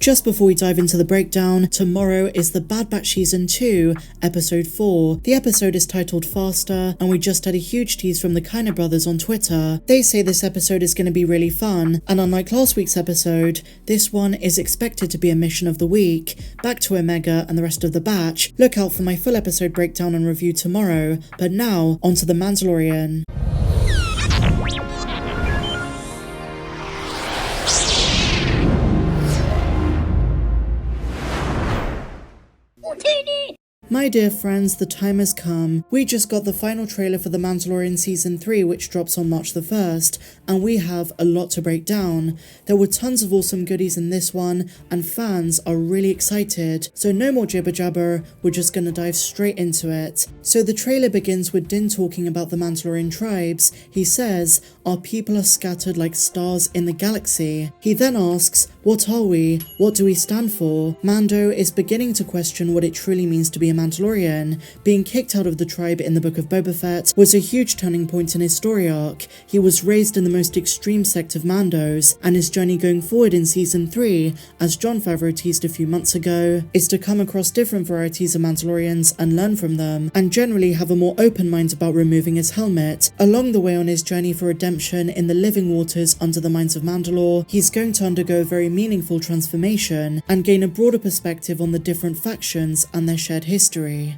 Just before we dive into the breakdown, tomorrow is the Bad Batch Season 2, Episode 4. The episode is titled Faster, and we just had a huge tease from the Kiner brothers on Twitter. They say this episode is going to be really fun, and unlike last week's episode, this one is expected to be a mission of the week. Back to Omega and the rest of the batch. Look out for my full episode breakdown and review tomorrow, but now, onto the Mandalorian. My dear friends, the time has come. We just got the final trailer for The Mandalorian Season 3, which drops on March the 1st, and we have a lot to break down. There were tons of awesome goodies in this one, and fans are really excited. So no more jibber jabber, we're just gonna dive straight into it. So the trailer begins with Din talking about the Mandalorian tribes. He says, "Our people are scattered like stars in the galaxy." He then asks, "What are we? What do we stand for?" Mando is beginning to question what it truly means to be a Mandalorian. Being kicked out of the tribe in the Book of Boba Fett was a huge turning point in his story arc. He was raised in the most extreme sect of Mandos, and his journey going forward in Season 3, as Jon Favreau teased a few months ago, is to come across different varieties of Mandalorians and learn from them, and generally have a more open mind about removing his helmet. Along the way on his journey for redemption in the living waters under the mines of Mandalore, he's going to undergo a very meaningful transformation and gain a broader perspective on the different factions and their shared history.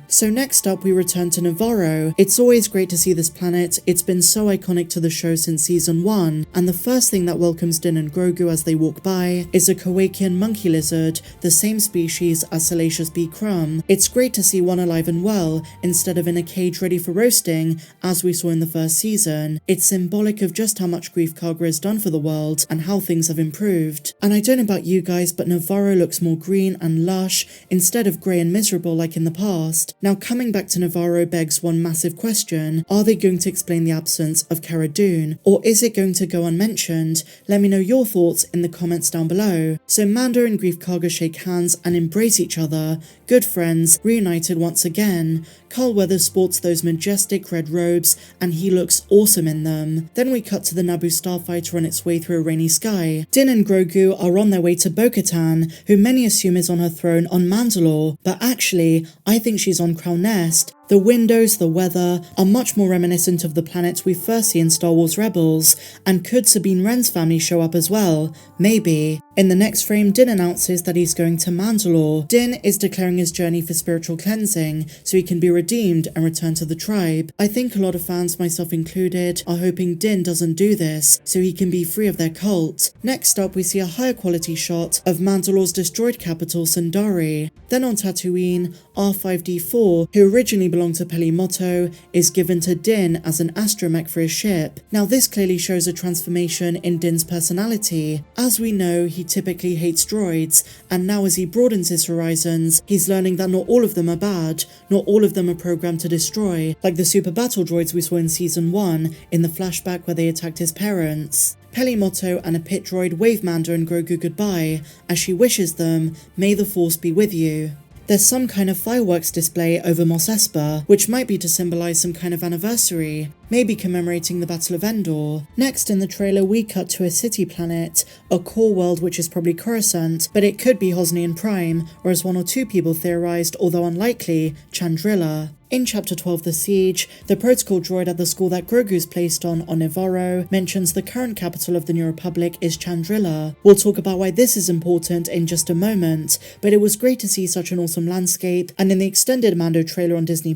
So next up we return to Nevarro. It's always great to see this planet. It's been so iconic to the show since Season 1, and the first thing that welcomes Din and Grogu as they walk by is a Kowakian monkey lizard, the same species as Salacious B. Crumb. It's great to see one alive and well, instead of in a cage ready for roasting, as we saw in the first season. It's symbolic of just how much Greef Karga has done for the world, and how things have improved. And I don't know about you guys, but Nevarro looks more green and lush, instead of grey and miserable like in the past. Now coming back to Nevarro begs one massive question: are they going to explain the absence of Cara Dune, or is it going to go unmentioned? Let me know your thoughts in the comments down below. So Mando and Greef Karga shake hands and embrace each other, good friends, reunited once again. Carl Weathers sports those majestic red robes, and he looks awesome in them. Then we cut to the Naboo starfighter on its way through a rainy sky. Din and Grogu are on their way to Bo-Katan, who many assume is on her throne on Mandalore, but actually, I think she's on Krownest. The windows, the weather, are much more reminiscent of the planet we first see in Star Wars Rebels, and could Sabine Wren's family show up as well? Maybe. In the next frame, Din announces that he's going to Mandalore. Din is declaring his journey for spiritual cleansing, so he can be redeemed and return to the tribe. I think a lot of fans, myself included, are hoping Din doesn't do this, so he can be free of their cult. Next up, we see a higher quality shot of Mandalore's destroyed capital, Sundari. Then on Tatooine, R5-D4, who originally belonged to Peli Motto, is given to Din as an astromech for his ship. Now this clearly shows a transformation in Din's personality. As we know, he typically hates droids, and now as he broadens his horizons, he's learning that not all of them are bad, not all of them are programmed to destroy, like the super battle droids we saw in Season 1, in the flashback where they attacked his parents. Peli Motto and a pit droid wave Mando and Grogu goodbye, as she wishes them, "May the Force be with you." There's some kind of fireworks display over Mos Espa, which might be to symbolize some kind of anniversary, maybe commemorating the Battle of Endor. Next in the trailer we cut to a city planet, a core world which is probably Coruscant, but it could be Hosnian Prime, or as one or two people theorized, although unlikely, Chandrila. In Chapter 12, The Siege, the protocol droid at the school that Grogu's placed on Nevarro mentions the current capital of the New Republic is Chandrila. We'll talk about why this is important in just a moment, but it was great to see such an awesome landscape, and in the extended Mando trailer on Disney+,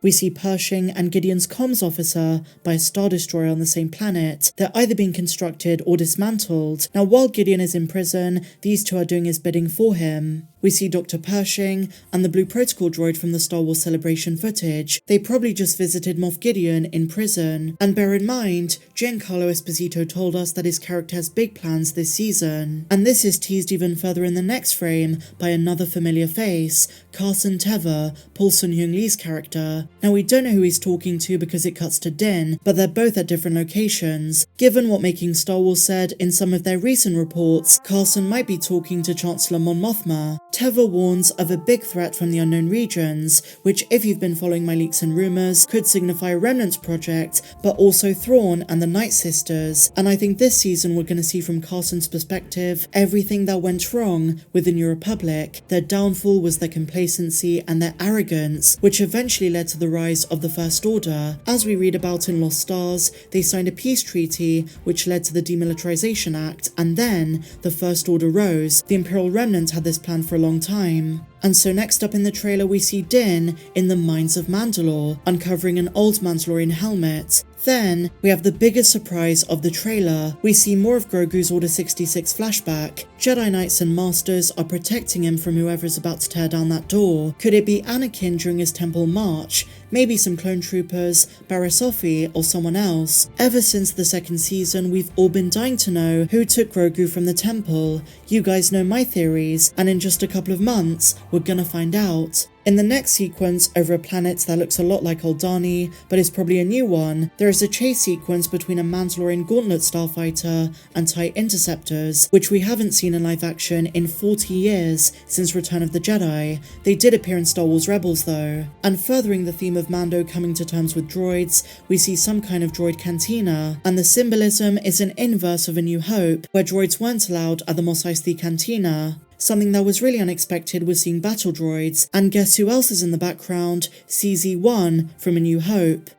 we see Pershing and Gideon's comms officer by a Star Destroyer on the same planet. They're either being constructed or dismantled. Now while Gideon is in prison, these two are doing his bidding for him. We see Dr. Pershing and the Blue Protocol droid from the Star Wars Celebration footage. They probably just visited Moff Gideon in prison. And bear in mind, Giancarlo Esposito told us that his character has big plans this season. And this is teased even further in the next frame by another familiar face, Carson Teva, Paul Sun-Hyung Lee's character. Now we don't know who he's talking to because it cuts to Din, but they're both at different locations. Given what Making Star Wars said in some of their recent reports, Carson might be talking to Chancellor Mon Mothma. Teva warns of a big threat from the unknown regions, which, if you've been following my leaks and rumours, could signify Remnant's project, but also Thrawn and the Night Sisters. And I think this season we're going to see from Carson's perspective everything that went wrong with the New Republic. Their downfall was their complacency and their arrogance, which eventually led to the rise of the First Order. As we read about in Lost Stars, they signed a peace treaty which led to the Demilitarization Act, and then the First Order rose. The Imperial Remnant had this plan for a long time. And so next up in the trailer we see Din in the mines of Mandalore, uncovering an old Mandalorian helmet. Then, we have the biggest surprise of the trailer. We see more of Grogu's Order 66 flashback. Jedi Knights and Masters are protecting him from whoever is about to tear down that door. Could it be Anakin during his temple march? Maybe some clone troopers, Barasofi, or someone else. Ever since the second season, we've all been dying to know who took Grogu from the temple. You guys know my theories, and in just a couple of months, we're gonna find out. In the next sequence, over a planet that looks a lot like Aldani, but is probably a new one, there is a chase sequence between a Mandalorian Gauntlet starfighter and TIE interceptors, which we haven't seen in live action in 40 years since Return of the Jedi. They did appear in Star Wars Rebels though. And furthering the theme of Mando coming to terms with droids, we see some kind of droid cantina, and the symbolism is an inverse of A New Hope, where droids weren't allowed at the Mos Eisley cantina. Something that was really unexpected was seeing battle droids, and guess who else is in the background? CZ-1 from A New Hope.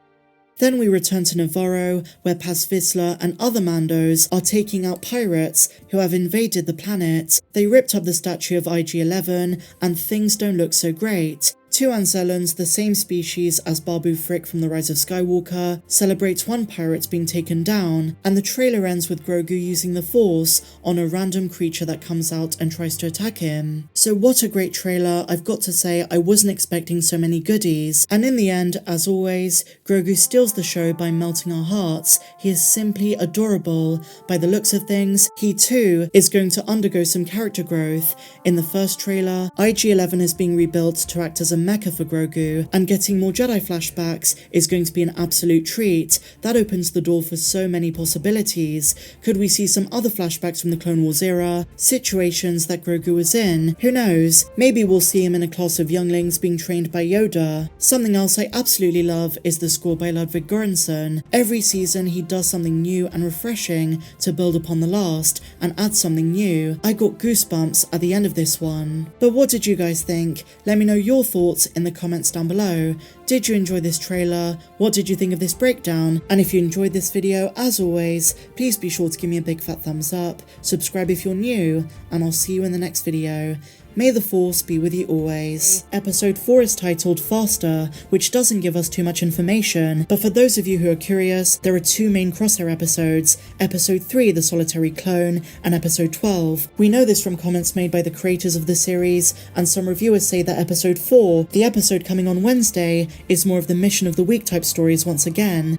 Then we return to Nevarro, where Paz Vizsla and other Mandos are taking out pirates who have invaded the planet. They ripped up the statue of IG-11, and things don't look so great. Two Anzellans, the same species as Babu Frik from The Rise of Skywalker, celebrates one pirate being taken down, and the trailer ends with Grogu using the Force on a random creature that comes out and tries to attack him. So what a great trailer. I've got to say, I wasn't expecting so many goodies. And in the end, as always, Grogu steals the show by melting our hearts. He is simply adorable. By the looks of things, he too is going to undergo some character growth. In the first trailer, IG-11 is being rebuilt to act as a mecha for Grogu, and getting more Jedi flashbacks is going to be an absolute treat. That opens the door for so many possibilities. Could we see some other flashbacks from the Clone Wars era? Situations that Grogu was in? Who knows? Maybe we'll see him in a class of younglings being trained by Yoda. Something else I absolutely love is the score by Ludwig Göransson. Every season he does something new and refreshing to build upon the last and add something new. I got goosebumps at the end of this one. But what did you guys think? Let me know your thoughts in the comments down below. Did you enjoy this trailer? What did you think of this breakdown? And if you enjoyed this video, as always, please be sure to give me a big fat thumbs up, subscribe if you're new, and I'll see you in the next video. May the Force be with you always. Episode 4 is titled Faster, which doesn't give us too much information, but for those of you who are curious, there are two main crosshair episodes, Episode 3, The Solitary Clone, and Episode 12. We know this from comments made by the creators of the series, and some reviewers say that Episode 4, the episode coming on Wednesday, is more of the Mission of the Week type stories once again.